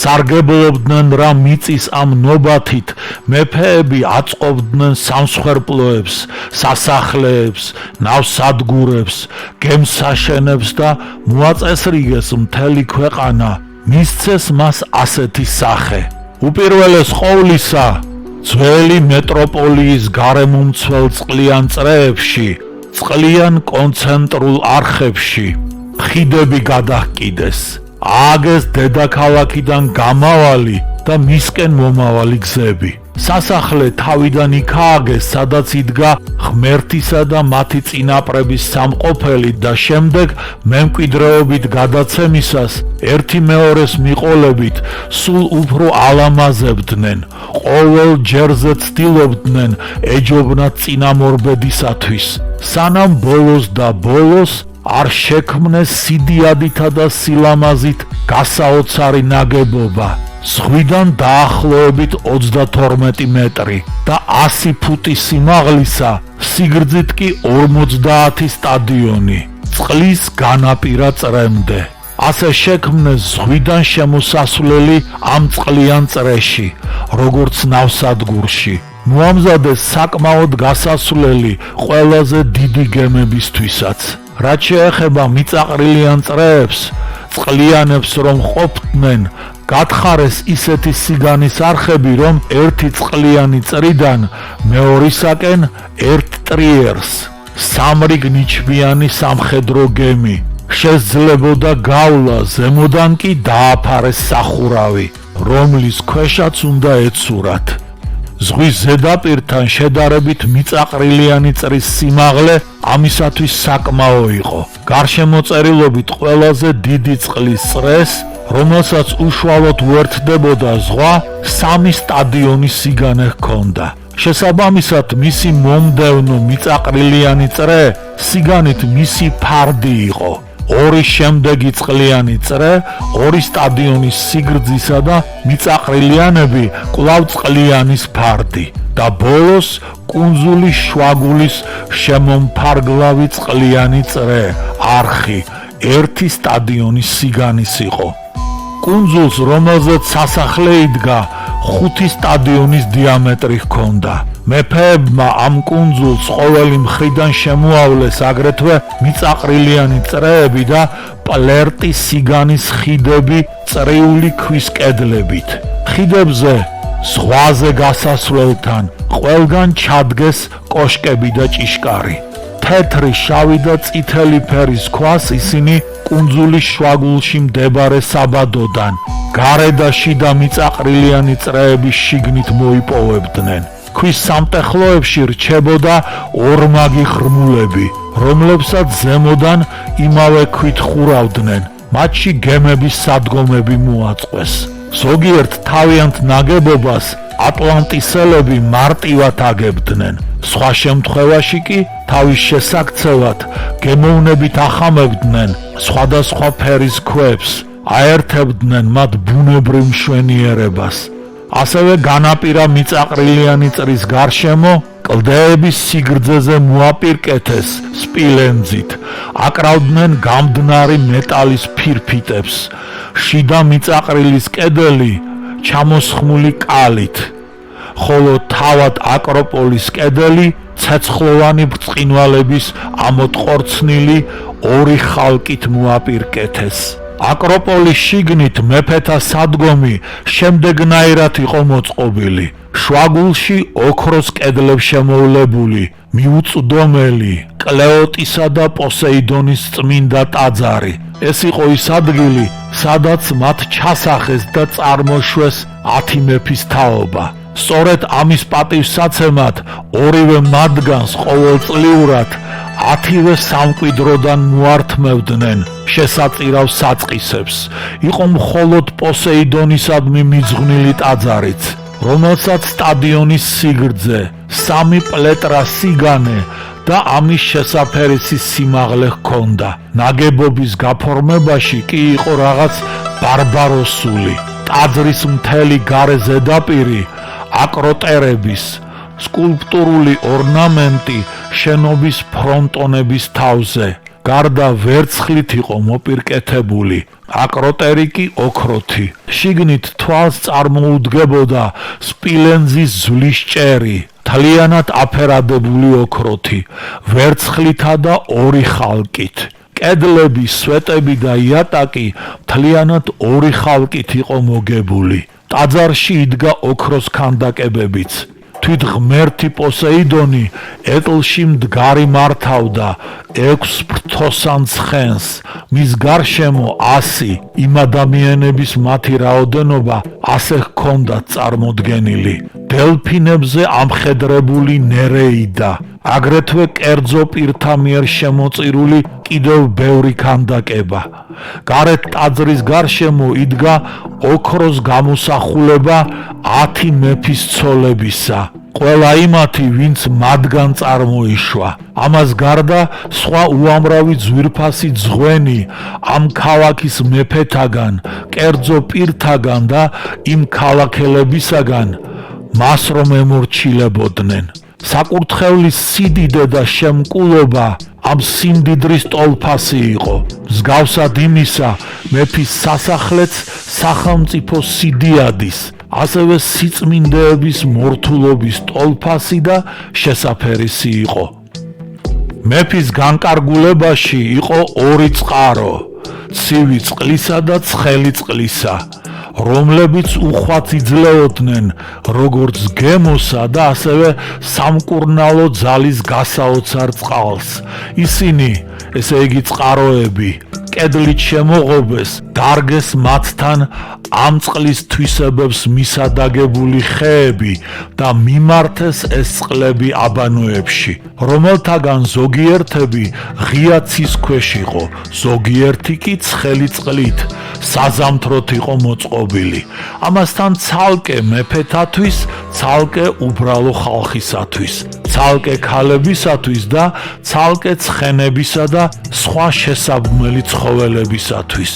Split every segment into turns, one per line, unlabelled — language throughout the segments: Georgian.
სარგებლობდნენ რა მიწის ამ ნობათით, მეფეები აწყობდნენ სამსხვერპლოებს, სასახლეებს, ნავსადგურებს, გემსაშენებს და მოაწესრიგეს მთელი ქვეყანა, მისცეს მას ასეთი სახე. უპირველეს ყოვლისა, ძველი მეტროპოლიის გარემომცველ წყლიან წრეებში, წყლიან კონცენტრულ არხებში, ხიდები გადაჰკიდეს. ააგეს დედაქალაქიდან გამავალი და მისკენ მომავალი გზები. სასახლე თავიდან იქ ააგეს, სადაც იდგა ღმერთისა და მათი წინაპრების სამყოფელი და შემდეგ მემკვიდრეობით გადაცემისას ერთი მეორეს მიყოლებით სულ უფრო ალამაზებდნენ. ყოველ ჯერზე ცდილობდნენ ეჯობნათ წინამორბედისათვის, სანამ ბოლოს და ბოლოს არ შექმნეს სიდიადითა და სილამაზით გასაოცარი ნაგებობა, ზღვიდან დაახლოებით 32 მეტრი და 100 ფუტი სიმაღლისა, სიგრძით კი 50 სტადიონი, წყლის განაპირა წრემდე. ასე შექმნეს ზღვიდან შემოსასვლელი ამ წყლიან წრეში, როგორც ნავსადგურში. მოამზადეს საკმაოდ გასასვლელი ყველაზე დიდი გემებისთვისაც. რაც შეეხება მიწაყრილიან წრეებს, წყლიანებს რომ ყოფდნენ, გათხარეს ისეთი სიგანის არხები, რომ ერთი წყლიანი წრიდან მეორისაკენ ერთ ტრიერს, სამრიგ ნიჩბიანი სამხედრო გემი, შესძლებოდა გავლა, ზემოდან კი დააფარეს სახურავი, რომლის ქვეშაც უნდა ეცურათ. ზღვის ზედაპირთან შედარებით მიწაყრილიანი წრის სიმაღლე ამისათვის საკმაო იყო. გარშემოწერილობით ყველაზე დიდი წყლის წრეს, რომელსაც უშუალოდ უერთდებოდა ზღვა, 3 სტადიონის სიგანე ჰქონდა. შესაბამისად, მისი მომდევნო მიწაყრილიანი წრე სიგანით მისი ფარდი იყო. 2 შემდეგი წყლიანი წრე 2 სტადიონის სიგრძისა და მიწაყრილიანები კვლავ წყლიანის ფარდი და ბოლოს კუნძულის შვაგულის შემომფარგლავი წყლიანი წრე არხი 1 სტადიონის სიგანის იყო. კუნძულს, რომელზეც სასახლე იდგა, 5 სტადიონის დიამეტრი ჰქონდა. მეფეებმა ამ კუნძულს ყოველი მხრიდან შემოავლეს აგრეთვე მიწაყრილიანი წრეები და პლერტის სიგანის ხიდები წრიული ქვის კედლებით. ხიდებზე ზღვაზე გასასვლელთან ყველგან ჩადგეს კოშკები და ჭიშკარი. თეთრი, შავი და წითელი ფერის ქვას ისინი კუნძულის შვაგულში მდებარე საბადოდან, გარე და შიდა მიწაყრილიანი წრეების შიგნით მოიპოვებდნენ. ქვის სამტეხლოებში რჩებოდა ორმაგი ხრმულები, რომლებსაც ზემოდან იმავე ქვით ხურავდნენ, მათში გემების სადგომები მოაწყვეს. ზოგიერთ თავიანთ ნაგებობას ატლანტისელები მარტივად აგებდნენ, სხვა შემთხვევაში კი თავის შესაქცევად გემოვნებით ახამებდნენ სხვადასხვა ფერის ქვებს, აერთებდნენ მათ ბუნებრივ მშვენიერებას. ასევე განაპირა მიწაყრილიანი წრის გარშემო კლდეების სიგრძეზე მოაპირკეთეს სპილენძით, აკრავდნენ გამდნარი მეტალის ფირფიტებს, შიდა მიწაყრილის კედელი ჩამოსხმული კალით, ხოლო თავად აკროპოლის კედელი ცეცხლოვანი ბრწყინვალების ამოტყორცნილი ორი ხალკით მოაპირკეთეს. აკროპოლის შიგნით მეფეთა სადგომი შემდეგნაირად იყო მოწყობილი. შვაგულში ოქროს კედლებს შემოვლებული, მიუწვდომელი, კლეოტისა და პოსეიდონის წმინდა ტაძარი. ეს იყო ის ადგილი, სადაც მათ ჩასახეს და წარმოშვეს 10 მეფის თაობა. სწორედ ამის პატივსაცემად ორივე მათგანს ყოველწლიურად 10-ვე სამკვიდროდან მოართმევდნენ შესაწირავ საწყისებს. იყო მხოლოდ პოსეიდონისადმი მიძღვნილი ტაძარიც, რომელსაც სტადიონის სიგრძე 3 პლეტრა სიგანე და ამის შესაფერისი სიმაღლე ჰქონდა. ნაგებობის გაფორმებაში კი იყო რაღაც ბარბაროსული. ტაძრის მთელი გარე ზედაპირი აკროტერების სკულპტურული ორნამენტი შენობის ფრონტონების თავზე. გარდა ვერცხლით იყო მოპირკეთებული, აკროტერი კი ოქროთი. შიგნით თვალს წარმოუდგებოდა სპილენძის ძვლის ჭერი, მთლიანად აფერადებული ოქროთი, ვერცხლითა და ორი ხალკით. კედლები, სვეტები და იატაკი მთლიანად ორი ხალკით იყო მოგებული. ტაძარში იდგა ოქროს ქანდაკებებიც. თვით ღმერთი პოსეიდონი ეტლში მდგარი მართავდა 6 ფრთოსან ცხენს, მის გარშემო 100 იმ ადამიანების მათი რაოდენობა ასე ჰქონდათ წარმოდგენილი. დელფინებზე ამხედრებული ნერეიდა, აგრეთვე კერძო პირთა მიერ შემოწირული კიდევ ბევრი ქანდაკება. გარეთ ტაძრის გარშემო იდგა ოქროს გამოსახულება 10 მეფის ცოლებისა, ყველა იმათი, ვინც მათგან წარმოიშვა. ამას გარდა სხვა უამრავი ძვირფასი ძღვენი ამ ქალაქის მეფეთაგან, კერძო პირთაგან და იმ ქალაქელებისაგან მას რომ ემორჩილებოდნენ. საკურთხევლის სიდიდე და შემკულობა ამ სიმდიდრის ტოლფასი იყო. მსგავსად იმისა, მეფის სასახლეც სახელმწიფო სიდიადის, ასევე სიწმინდეების მორთულობის ტოლფასი და შესაფერისი იყო. მეფის განკარგულებაში იყო 2 წყარო, ცივი წყლისა და ცხელი წყლისა, რომლებიც უხვად იძლეოდნენ როგორც გემოსა და ასევე სამკურნალო ძალის გასაოცარ წყალს. ისინი, ესე იგი წყაროები, კედლით შემოღობეს, დარგეს მათთან ამ წყლის თვისებებს მისადაგებული ხეები და მიმართეს ეს წყლები აბანოებში, რომელთაგან ზოგიერთები ღია ცის ქვეშ იყო, ზოგიერთი კი ცხელი წყლით, საზამთროთ იყო მოწყობილი. ამასთან ცალკე მეფეთათვის, ცალკე უბრალო ხალხისათვის, ცალკე ქალებისათვის და ცალკე ცხენებისა და სხვა შესაბმელი ცხოველებისათვის.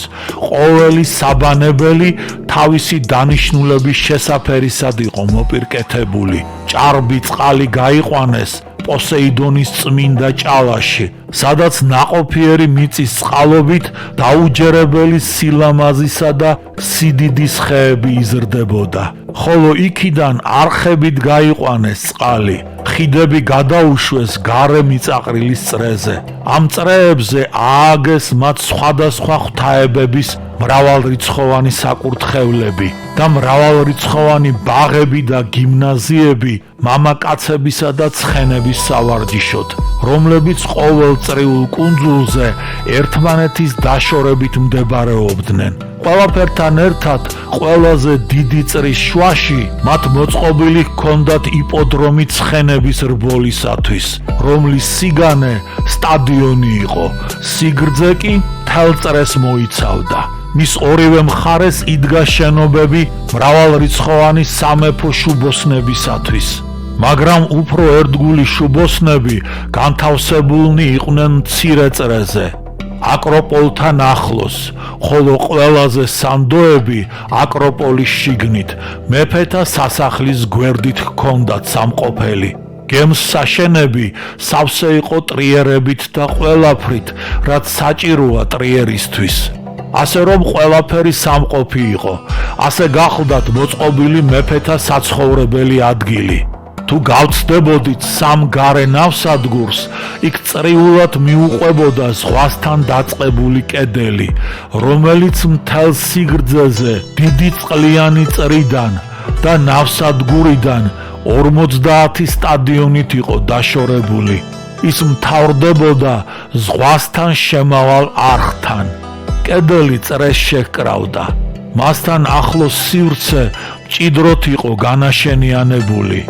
ყოველი საბანებელი თავისი დანიშნულების შესაფერისად იყო მოპირკეთებული. ჭარბი წყალი გაიყვანეს პოსეიდონის წმინდა ჭალაში, სადაც ნაყოფიერი მიწის წყალობით დაუჯერებელი სილამაზისა და სიდიდის ხეები იზრდებოდა. ხოლო იქიდან არხებით გაიყვანეს წყალი, ხიდები გადაუშვეს გარე მიწაყრილის წრეზე. ამ წრეებზე ააგეს მათ სხვადასხვა ღვთაებების მრავალრიცხოვანი საკურთხევლები და მრავალრიცხოვანი ბაღები და გიმნაზიები მამაკაცებისა და ცხენების სავარჯიშოდ, რომლებიც ყოველ წრიულ კუნძულზე ერთმანეთის დაშორებით მდებარეობდნენ. ყველაფერთან ერთად ყველაზე დიდი წრის შუაში მათ მოწყობილი ჰქონდათ იპოდრომი ცხენების რბოლისათვის, რომლის სიგანე სტადიონი იყო, სიგრძე კი მთელ წრეს მოიცავდა. მის ორივე მხარეს იდგა შენობები მრავალრიცხოვანი სამეფო შუბოსნებისათვის, მაგრამ უფრო ერთგული შუბოსნები განთავსებულნი იყვნენ მცირე წრეზე, აკროპოლთან ახლოს, ხოლო ყველაზე სანდოები აკროპოლის შიგნით, მეფეთა სასახლის გვერდით ჰქონდათ სამყოფელი. გემსაშენები სავსე იყო ტრიერებით და ყველაფრით, რაც საჭიროა ტრიერისთვის. ასე რომ ყველაფერი სამყოფი იყო, ასე გახლდათ მოწყობილი მეფეთა საცხოვრებელი ადგილი. თუ გავწდებოდით სამ გარე ნავსადგურს, იქ წრიულად მიუყვებოდა ზღვასთან დაწყებული კედელი, რომელიც მთელ სიგრძეზე დიდი წყლიანი წრიდან და ნავსადგურიდან 50 სტადიონით იყო დაშორებული. ის მთავრდებოდა ზღვასთან შემავალ არხთან. კედელი წრეს შეჰკრავდა. მასთან ახლოს სივრცე მჭიდროდ იყო განაშენიანებული.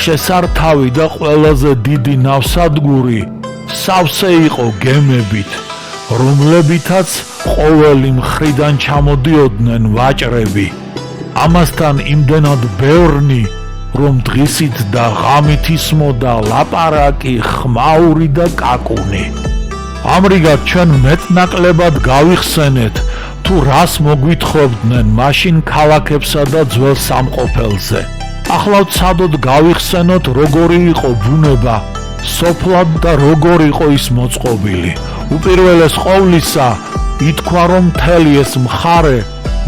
შესართავი და ყველაზე დიდი ნავსადგური სავსე იყო გემებით, რომლებითაც ყოველი მხრიდან ჩამოდიოდნენ ვაჭრები. ამასთან იმდენად ბევრნი, რომ დღისით და ღამით ისმოდა ლაპარაკი, ხმაური და კაკუნი. ამრიგად ჩვენ მეტნაკლებად გავიხსენეთ, თუ რას მოგვითხრობდნენ მაშინ ქალაქებსა და ძველ სამყოფელზე. ახლა ვცადოთ გავიხსენოთ, როგორი იყო ბუნება სოფლად და როგორ იყო ის მოწყობილი. უპირველეს ყოვლისა, ითქვა, რომ მთელი ეს მხარე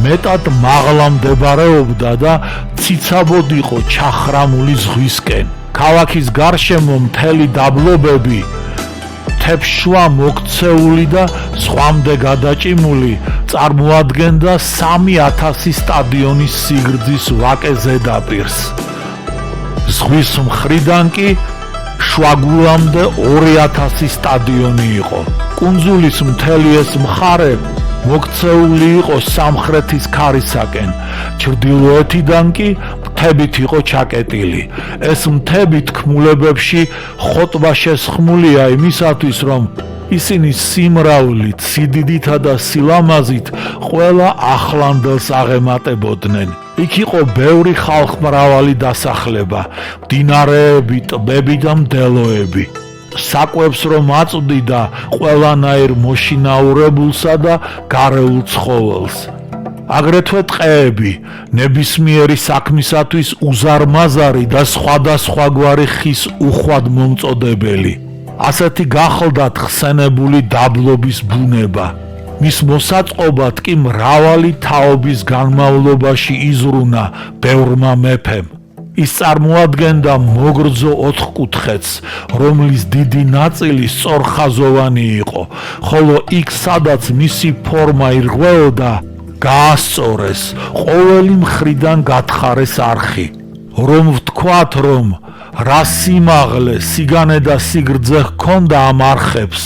მეტად მაღლა მდებარეობდა და ციცაბოდ იყო ჩახრამული ზღვისკენ. ქალაქის გარშემო მთელი დაბლობები მთებშუა მოქცეული და ზღვამდე გადაჭიმული წარმოადგენდა 3000 სტადიონის სიგრძის ვაკე ზედაპირს. ზღვის მხრიდან კი შუაგულამდე 2000 სტადიონი იყო. კუნძულის მთელი ეს მხარე მოქცეული იყო სამხრეთის ქარისაკენ, ჩრდილოეთიდან კი მთებით იყო ჩაკეტილი. ეს მთები თქმულებებში ხოტბა შესხმულია იმისათვის, რომ ისინი სიმრავლით, სიდიდითა და სილამაზით ყველა ახლანდელს აღემატებოდნენ. იქ იყო ბევრი ხალხმრავალი დასახლება, მდინარეები, ტბები და მდელოები. საკვებს რომ აწვდიდა ყველანაირ მოშინაურებულსა და გარეულ ცხოველს. აგრეთვე ტყეები, ნებისმიერი საქმისათვის უზარმაზარი და სხვადასხვაგვარი ხის უხვად მომწოდებელი. ასეთი გახლდათ ხსენებული დაბლობის ბუნება. მის მოსაწყობად კი მრავალი თაობის განმავლობაში იზრუნა ბევრმა მეფემ. ის წარმოადგენდა მოგრძო ოთხკუთხედს, რომლის დიდი ნაწილი სწორხაზოვანი იყო, ხოლო იქ, სადაც მისი ფორმა ირღვეოდა, გაასწორეს, ყოველი მხრიდან გათხარეს არხი. რომ ვთქვათ, რომ რა სიმაღლე, სიგანე და სიგრძე ჰქონდა ამ არხებს,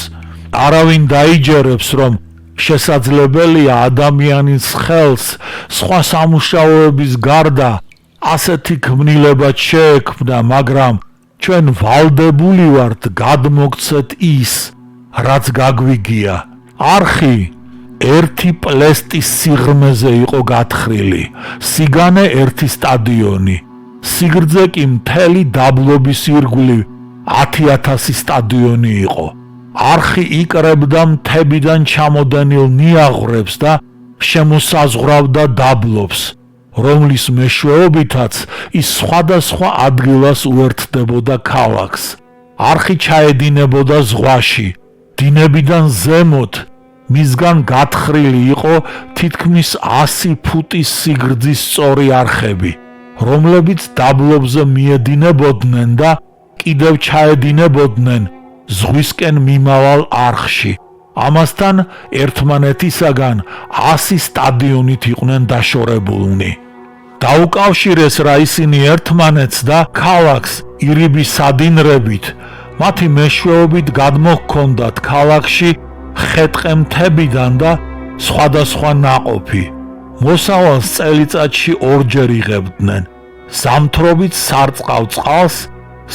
არავინ დაიჯერებს, რომ შესაძლებელია ადამიანის ხელს სხვა სამუშაოების გარდა ასეთი ქმნილებად შეექმნა, მაგრამ ჩვენ ვალდებული ვართ გადმოგცეთ ის, რაც გაგვიგია. არხი ერთი პლესტის სიღრმეზე იყო გათხრილი, სიგანე ერთი სტადიონი, სიგრძე კი მთელი დაბლობის ირგვლივ 10,000 სტადიონი იყო. არხი იკრებდა მთებიდან ჩამოდენილ ნიაღვრებს და შემოსაზღვრავდა დაბლობს, რომლის მეშვეობითაც ის სხვადასხვა ადგილას უერთდებოდა ქალაქს. არხი ჩაედინებოდა ზღვაში, დინებიდან ზემოთ მისგან გათხრილი იყო თითქმის 100 ფუტის სიგრძის სწორი არხები, რომლებიც დაბლობზე მიედინებოდნენ და კიდევ ჩაედინებოდნენ ზღვისკენ მიმავალ არხში. ამასთან ერთმანეთისაგან 100 სტადიონით იყვნენ დაშორებულნი. დაუკავშირეს რა ისინი ერთმანეთს და ქალაქს ირიბის სადინრებით, მათი მეშვეობით გადმოჰქონდათ ქალაქში ხეტყე მთებიდან და სხვადასხვა ნაყოფი. მოსავალს წელიწადში ორჯერ იღებდნენ. ზამთრობით სარწყავ წყალს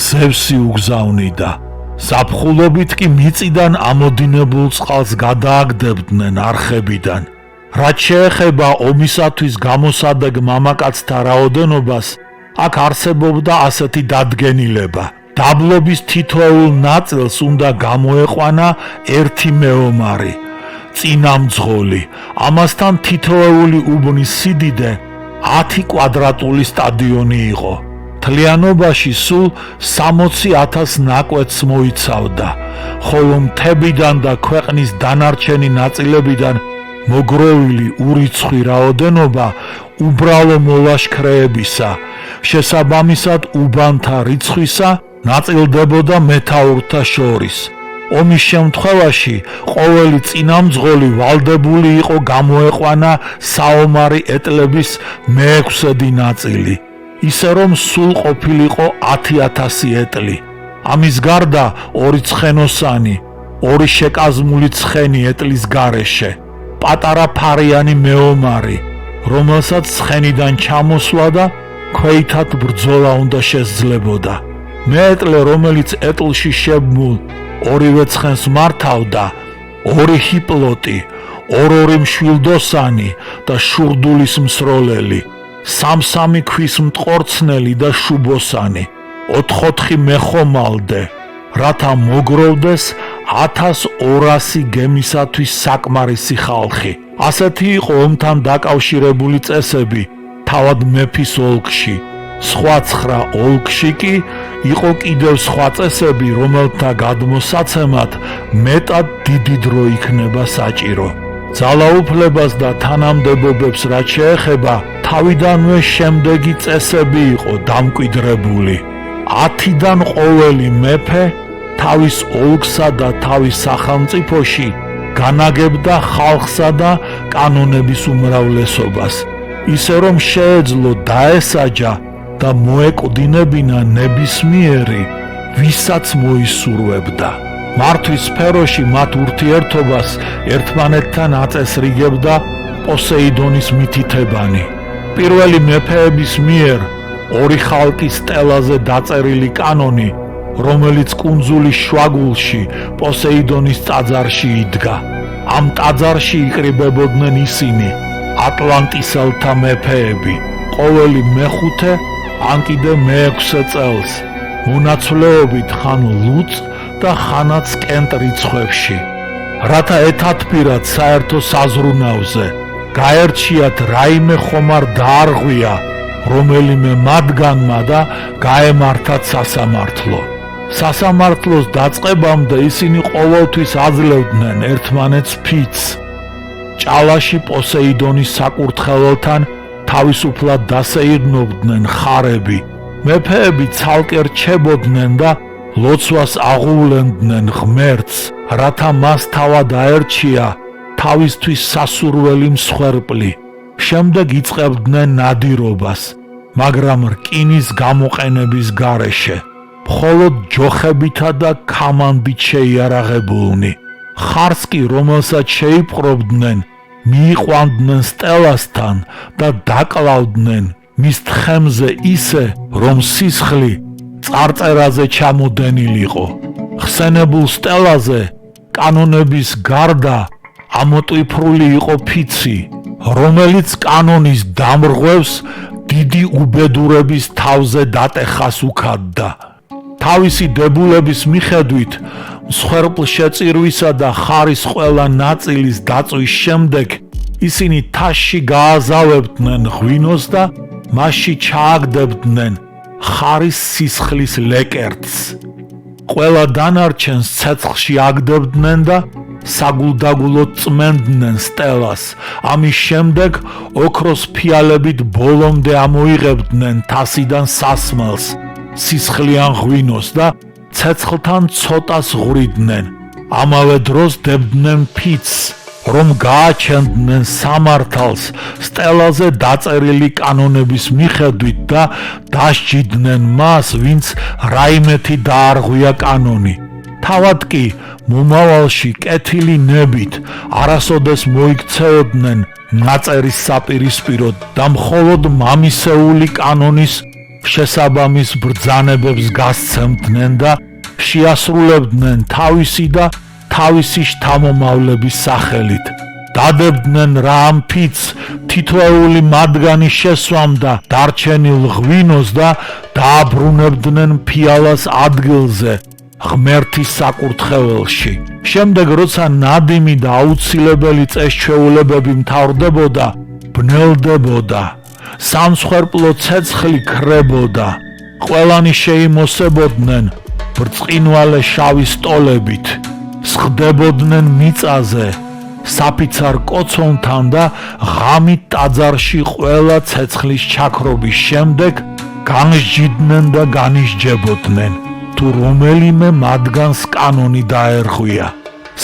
ზევსი უგზავნიდა. ზაფხულობით კი მიწიდან ამოდინებულ წყალს გადააგდებდნენ არხებიდან. რაც შეეხება ომისათვის გამოსადეგ მამაკაცთა რაოდენობას, აქ არსებობდა ასეთი დადგენილება. დაბლობის თითოეულ ნაწილს უნდა გამოეყვანა ერთი მეომარი, წინამძღოლი. ამასთან თითოეული უბნის სიდიდე 10 კვადრატული სტადიონი იყო. მთლიანობაში სულ 60,000 ნაკვეთს მოიცავდა, ხოლო მთებიდან და ქვეყნის დანარჩენი ნაწილებიდან მოგროვილი ურიცხვი რაოდენობა უბრალო მოლაშქრეებისა, შესაბამისად უბანთა რიცხვისა ნაწილდებოდა მეთაურთა შორის. ომის შემთხვევაში ყოველი წინამძღოლი ვალდებული იყო გამოეყვანა საომარი ეტლების მე-6 ნაწილი, ისე რომ სულ ყოფილიყო 10,000 ეტლი. ამის გარდა 2 ცხენოსანი, 2 შეკაზმული ცხენი ეტლის გარეშე, პატარა ფარიანი მეომარი, რომელსაც ცხენიდან ჩამოსვლა და ქვეითად ბრძოლა უნდა შესძლებოდა. მეეტლე, რომელიც ეტლში შებმულ ორივე ცხენს მართავდა, 2 ჰიპლოტი, 2 მშვილდოსანი და შურდულის მსროლელი, 3 ქვის მტყორცნელი და შუბოსანი, 4 მეხომალდე, რათა მოგროვდეს 1200 გემისათვის საკმარისი ხალხი. ასეთი იყო ომთან დაკავშირებული წესები თავად მეფის ოლქში. სხვა 9 ოლქში კი იყო კიდევ სხვა წესები, რომელთა გადმოსაცემად მეტად დიდი დრო იქნება საჭირო. ძალაუფლებას და თანამდებობებს რაც შეეხება, თავიდანვე შემდეგი წესები იყო დამკვიდრებული. 10-დან ყოველი მეფე თავის ოლქსა და თავის სახელმწიფოში განაგებდა ხალხსა და კანონების უმრავლესობას, ისე რომ შეეძლო დაესაჯა და მოეკვდინებინა ნებისმიერი, ვისაც მოისურვებდა. მართვის სფეროში მათ ურთიერთობას ერთმანეთთან აწესრიგებდა პოსეიდონის მითითებანი. პირველი მეფეების მიერ 2 ხალკის სტელაზე დაწერილი კანონი, რომელიც კუნძულის შუაგულში პოსეიდონის ტაძარში იდგა. ამ ტაძარში იკრიბებოდნენ ისინი, ატლანტისელთა მეფეები, ყოველი მე-5 ან კიდე მე-6 წელს, მონაცვლეობით ხან ლუწ და ხანაც კენტ რიცხვებში. რათა ეთათბირათ საერთო საზრუნავზე, გაერჩიათ რაიმე ხომარ დაარღვია რომელიმე მათგანმა და გაემართათ სასამართლო. სასამართლოს დაწყებამდე ისინი ყოველთვის აძლევდნენ ერთმანეთს ფიცს. ჭალაში პოსეიდონის საკურთხეველთან თავისუფლად დასეირნობდნენ ხარები. მეფეები ცალკე რჩებოდნენ და ლოცვას აღუვლენდნენ ღმერთს, რათა მას თავად აერჩია თავისთვის სასურველი მსხვერპლი. შემდეგ იწყებდნენ ნადირობას, მაგრამ რკინის გამოყენების გარეშე, მხოლოდ ჯოხებითა და ქამანდით შეიარაღებულნი. ხარს კი, რომელსაც შეიპყრობდნენ, მიიყვანდნენ სტელასთან და დაკლავდნენ მის თხემზე ისე, რომ სისხლი წარწერაზე ჩამოდენილიყო. ხსენებულ სტელაზე კანონების გარდა ამოტვიფრული იყო ფიცი, რომელიც კანონის დამრღვევს დიდი უბედურების თავზე დატეხას უქადდა. თავისი დებულების მიხედვით მსხვერპლშეწირვისა და ხარის ყველა ნაწილის დაწვის შემდეგ ისინი თასში გააზავებდნენ ღვინოს და მასში ჩააგდებდნენ ხარის სისხლის ლეკერტს. ყველა დანარჩენს ცეცხლში აგდებდნენ და საგულდაგულოდ წმენდნენ სტელას. ამის შემდეგ ოქროს ფიალებით ბოლომდე ამოიღებდნენ თასიდან სასმელს, სისხლიან ღვინოს და ცეცხლთან ცოტას ღვრიდნენ. ამავე დროს დებდნენ ფიცს, რომ გააჩენდნენ სამართალს სტელაზე დაწერილი კანონების მიხედვით და დასჯიდნენ მას, ვინც რაიმეთი დაარღვია კანონი. თავად კი მომავალში კეთილი ნებით არასოდეს მოიქცეოდნენ ნაწერის საპირისპიროდ და მხოლოდ მამისეული კანონის შესაბამის ბრძანებებს გასცემდნენ და შეასრულებდნენ თავისი და თავისი შთამომავლების სახელით. დადებდნენ რა ამ ფიცს თითოეული მათგანის შესვამ და დარჩენილ ღვინოს და დააბრუნებდნენ ფიალას ადგილზე ღმერთის საკურთხეველში. შემდეგ როცა ნადიმი და აუცილებელი წესჩვეულებები მთავრდებოდა, ბნელდებოდა, სამსხვერპლო ცეცხლი ქრებოდა, ყველანი შეიმოსებოდნენ ბრწყინვალე შავი სტოლებით, სხდებოდნენ მიწაზე, საფიცარ კოცონთან და ღამით ტაძარში ყველა ცეცხლის ჩაქრობის შემდეგ განსჯიდნენ და განისჯებოდნენ, თუ რომელიმე მათგანს კანონი დაერღვია.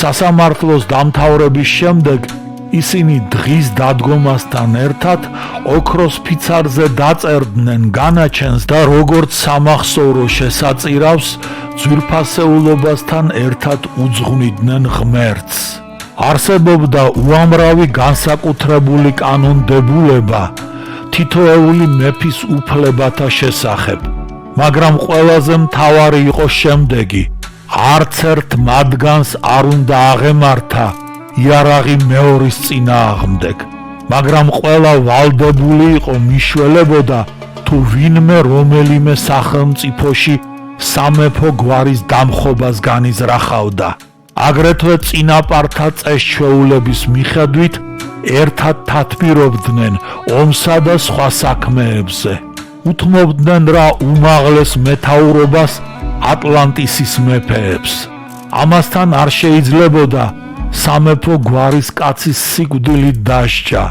სასამართლოს დამთავრების შემდეგ ისინი დღის დადგომასთან ერთად ოქროს ფიცარზე დაწერდნენ განაჩენს და როგორც სამახსოვრო შესაწირავს, ძვირფასეულობასთან ერთად უძღვნიდნენ ღმერთს. არსებობდა უამრავი განსაკუთრებული კანონდებულება თითოეული მეფის უფლებათა შესახებ, მაგრამ ყველაზე მთავარი იყო შემდეგი: არც ერთ მათგანს არ უნდა აღემართა იარაღი მეორის წინააღმდეგ, მაგრამ ყველა ვალდებული იყო მიშველებოდა თუ ვინმე რომელიმე სახელმწიფოში სამეფო გვარის დამხობას განიზრახავდა. აგრეთვე წინაპართა წესჩვეულების მიხედვით ერთად თათბირობდნენ ომსა და სხვა საქმეებზე. უთმობდნენ რა უმაღლეს მეთაურობას ატლანტისის მეფეებს. ამასთან არ შეიძლებოდა სამეფო გვარის კაცის სიკვდილით დასჯა,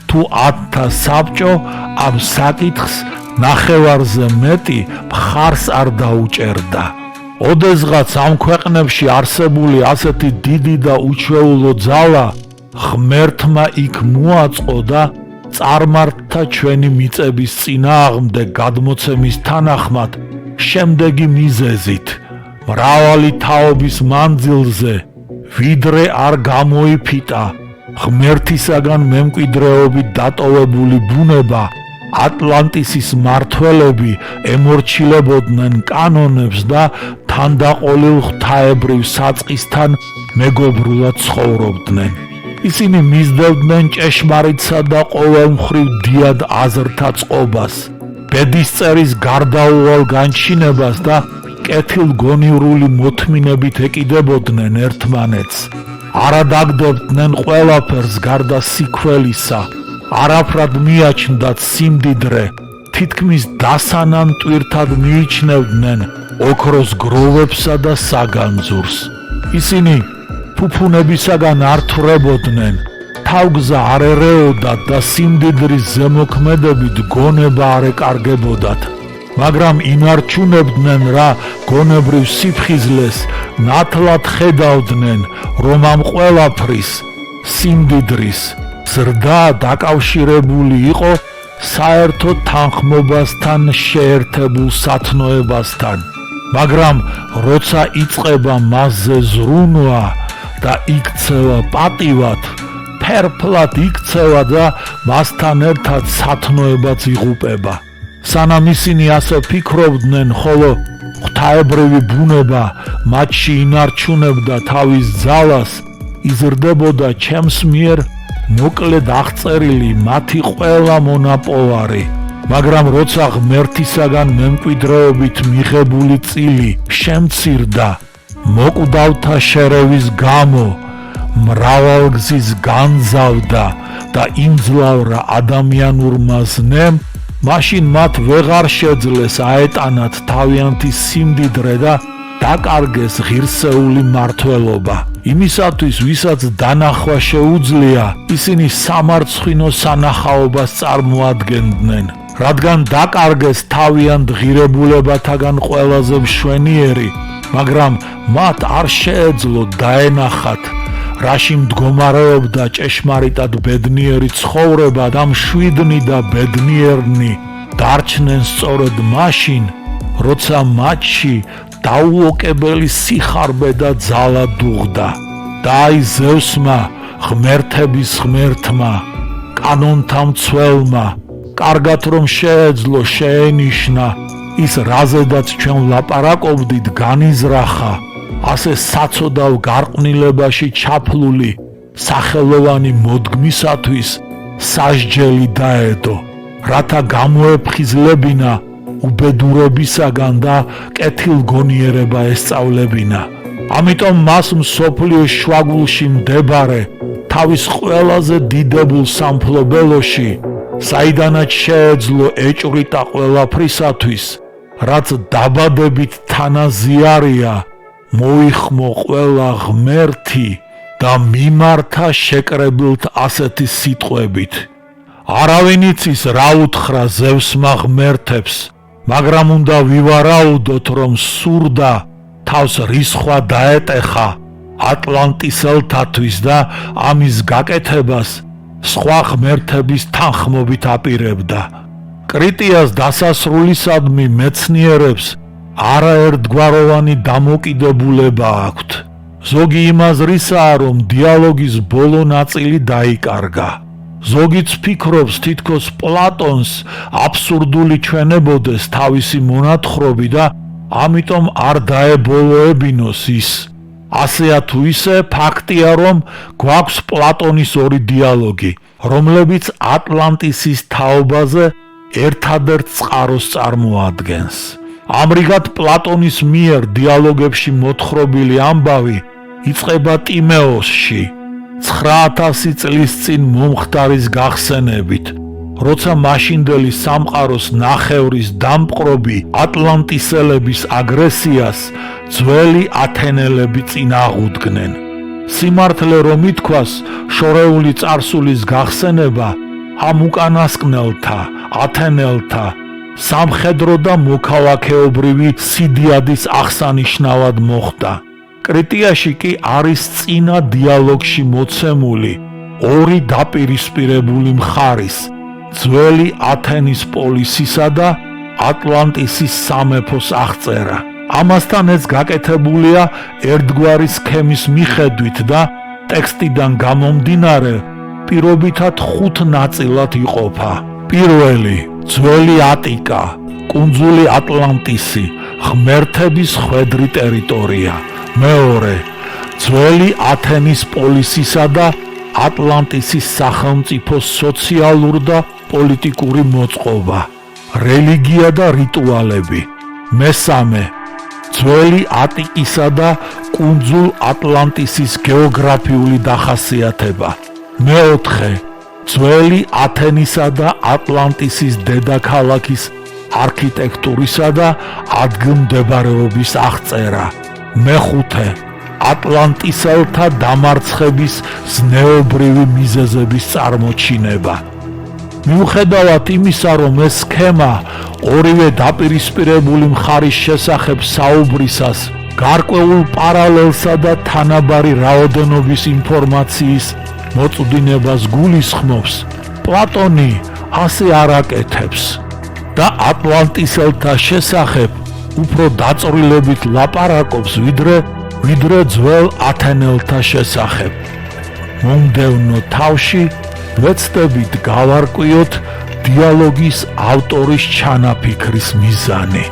თუ 1000-თა საბჭო ამ საკითხს ნახევარზე მეტი მხარს არ დაუჭერდა. ოდესღაც ამ ქვეყნებში არსებული ასეთი დიდი და უჩვეულო ძალა ღმერთმა იქ მოაწყო და წარმართთა ჩვენი მიწების წინააღმდეგ გადმოცემის თანახმად შემდეგი მიზეზით: მრავალი თაობის მანძილზე ვიდრე არ გამოიფიტა ღმერთისაგან მემკვიდრეობით დატოვებული ბუნება, ატლანტისის მმართველები ემორჩილებოდნენ კანონებს და თანდაყოლილ ღვთაებრივ საწყისთან მეგობრულად ცხოვრობდნენ. ისინი მისდევდნენ ჭეშმარიტსა და ყოველმხრივ დიად აზრთა წყობას, ბედისწერის გარდაუვალ განჩინებას და კეთილგონივრული მოთმინებით ეკიდებოდნენ ერთმანეთს. არადაგდებდნენ ყველაფერს გარდა სიქველისა, არაფრად მიაჩნდათ სიმდიდრე, თითქმის დასანან ტვირთად მიიჩნევდნენ ოქროს გროვებსა და საგანძურს. ისინი ფუფუნებისაგან არ თვრებოდნენ, თავგზა არ ერეოდათ და სიმდიდრის ზემოქმედებით გონება არ ეკარგებოდათ, მაგრამ ინარჩუნებდნენ რა გონებრივ სიფხიზლეს, ნათლად ხედავდნენ, რომ ამ ყველაფრის სიმდიდრის ზრდა დაკავშირებული იყო საერთო თანხმობასთან შეერთებულ სათნოებასთან, მაგრამ როცა იწყება მასზე ზრუნვა და იქცევა პატივად, ფერფლად იქცევა და მასთან ერთად სათნოებაც იღუპება. სანამ ისინი ასე ფიქრობდნენ, ხოლო ღვთაებრივი ბუნება მათში ინარჩუნებდა თავის ძალას, იზრდებოდა ჩემს მიერ მოკლედ აღწერილი მათი ყველა მონაპოვარი. მაგრამ როცა ღმერთისაგან მემკვიდრეობით მიღებული წილი შემცირდა, მოკვდავთა შერევის გამო მრავალგზის განძავდა და იმძლავრა ადამიანურმა ზნემ, მაშინ მათ ვეღარ შეძლეს აეტანათ თავიანთი სიმდიდრე და დაკარგეს ღირსეული მმართველობა. იმისათვის, ვისაც დანახვა შეუძლია, ისინი სამარცხვინო სანახაობას წარმოადგენდნენ, რადგან დაკარგეს თავიანთ ღირებულებათაგან ყველაზე მშვენიერი, მაგრამ მათ არ შეეძლო დაენახათ, რაში მდგომარეობდა ჭეშმარიტად ბედნიერი ცხოვრება და მშვიდნი და ბედნიერნი დარჩნენ სწორედ მაშინ, როცა მათში დაუოკებელი სიხარბე და ძალა დუღდა. და აი ზევსმა, ღმერთების ღმერთმა, კანონთა მცველმა, კარგად რომ შეეძლო შეენიშნა ის რაზედაც ჩვენ ვლაპარაკობდით განიზრახა, ასე საცოდავ გარყვნილებაში ჩაფლული სახელოვანი მოდგმისათვის სასჯელი დაედო, რათა გამოეფხიზლებინა უბედურებისაგან და კეთილგონიერება ესწავლებინა. ამიტომ მას მსოფლიოს შუაგულში მდებარე თავის ყველაზე დიდებულ სამფლობელოში, საიდანაც შეეძლო ეჭვრიტა ყველაფრისათვის, რაც დაბადებით თანაზიარია, მოიხმო ყველა ღმერთი და მიმართა შეკრებილთ ასეთი სიტყვებით: არავინ იცის რა უთხრა ზევსმა ღმერთებს, მაგრამ უნდა ვივარაუდოთ, რომ სურდა თავს რისხვა დაეტეხა ატლანტისელთათვის და ამის გაკეთებას სხვა ღმერთების თანხმობით აპირებდა. კრიტიას დასასრულისადმი მეცნიერებს არაერთგვაროვანი დამოკიდებულება აქვთ. ზოგი იმაზრისაა, რომ დიალოგის ბოლო ნაწილი დაიკარგა. ზოგიც ფიქრობს, თითქოს პლატონს აბსურდული ჩვენებოდეს თავისი მონათხრობი და ამიტომ არ დაებოლოებინოს ის. ასეა თუ ისე, ფაქტია, რომ გვაქვს პლატონის ორი დიალოგი, რომლებიც ატლანტისის თაობაზე ერთადერთ წყაროს წარმოადგენს. ამრიგად პლატონის მიერ დიალოგებში მოთხრობილი ამბავი იწყება ტიმეოსში, 9000 წლის წინ მომხდარის გახსენებით, როცა მაშინდელი სამყაროს ნახევრის დამპყრობი ატლანტისელების აგრესიას ძველი ათენელები წინააღუდგნენ. სიმართლე რომ ითქვას, შორეული წარსულის გახსენება ამ უკანასკნელთა, ათენელთა სამხედრო და მოქალაქეობრივი სიდიადის აღსანიშნავად მოხდა. კრიტიაში კი არის წინა დიალოგში მოცემული ორი დაპირისპირებული მხარის, ძველი ათენის პოლისისა და ატლანტისის სამეფოს აღწერა. ამასთან ეს გაკეთებულია ერთგვარი სქემის მიხედვით და ტექსტიდან გამომდინარე პირობითად 5 ნაწილად იყოფა. პირველი, ძველი ატიკა, კუნძული ატლანტისი, ღმერთების ხვედრი ტერიტორია. მეორე, ძველი ათენის პოლისისა და ატლანტისის სახელმწიფოს სოციალურ და პოლიტიკური მოწყობა, რელიგია და რიტუალები. მესამე, ძველი ატიკისა და კუნძულ ატლანტისის გეოგრაფიული დახასიათება. მეოთხე, ძველი ათენისა და ატლანტისის დედაქალაქის არქიტექტურისა და ადგილმდებარეობის აღწერა. მეხუთე, ატლანტისელთა დამარცხების ზნეობრივი მიზეზების წარმოჩინება. მიუხედავად იმისა, რომ ეს სქემა ორივე დაპირისპირებული მხარის შესახებ საუბრისას გარკვეულ პარალელსა და თანაბარი რაოდენობის ინფორმაციის მოწვდინებას გულისხმობს, პლატონი ასე არ აკეთებს და ატლანტისელთა შესახებ უფრო დაწვრილებით ლაპარაკობს, ვიდრე ძველ ათენელთა შესახებ. მომდევნო თავში ვეცდებით გავარკვიოთ დიალოგის ავტორის ჩანაფიქრის მიზანი.